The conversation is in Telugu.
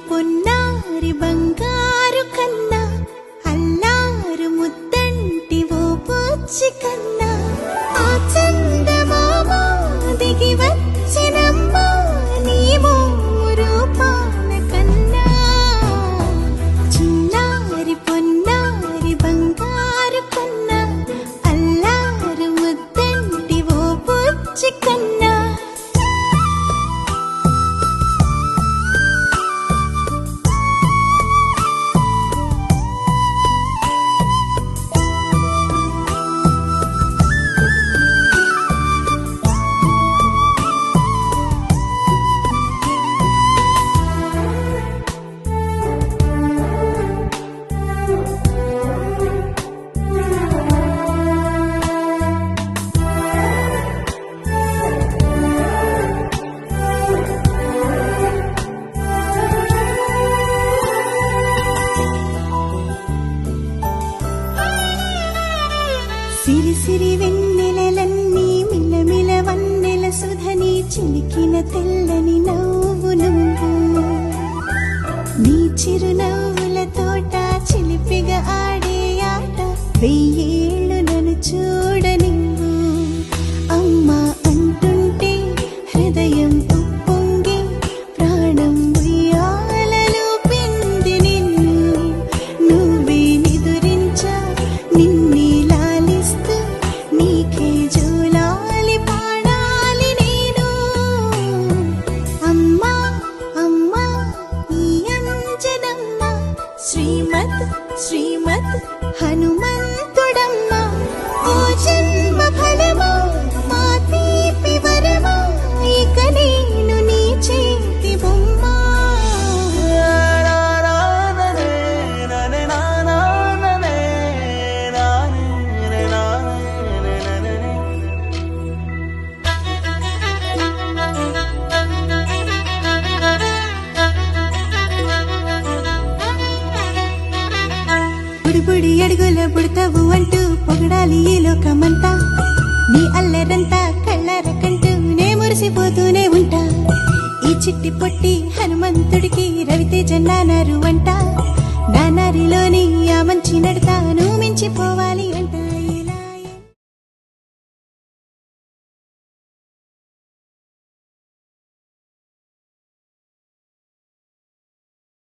పొన్నారి బంగారు కన్నా అల్లారు ముద్దంటి ఓ పూచి కన్నా ఆ చందమామ దిగి వచ్చినమ్మా నీవు రూపాల కన్నా చిన్నారి పొన్నారి బంగారు కన్నా అల్లారు ముద్దంటి ఓ పూచి కన్నా సిరి సిరి వెన్నెలలన్నీ మిలమిల వన్నెల సుధని చిలికిన తెల్లని నవ్వు నువ్వు నీ చిరునవ్వుల తోట చిలిపిగా ఆడే ఆట వెయ్యేళ్ళు నన్ను చూడనివ్వు అమ్మా అంటుంటే హృదయం ఉప్పొంగి ప్రాణం ఉయ్యాలలో పిండి నిన్ను నువ్వే నిదురించా నిన్నే నీకే జోలాలి పాడాలి నేను అమ్మా అమ్మా ఈ అంజనమ్మ శ్రీమత్ శ్రీమత్ హనుమంతుడమ్మ ఓ జన్మ ఫలమా మా తీపి వరమా ఇక నేను నీ చేతి బొమ్మ బుడి అడుగుల బుడతావు అంటూ పొగడాలి ఈ లోకమంతా నీ అల్లరంతా కళ్ళరకంటూ నే మురిసిపోతూనే ఉంటా ఈ చిట్టి పొట్టి హనుమంతుడికి రవితేజ నానారు అంట నానారిలోని ఆ మంచి నడతా నువ్వు మించిపోవాలి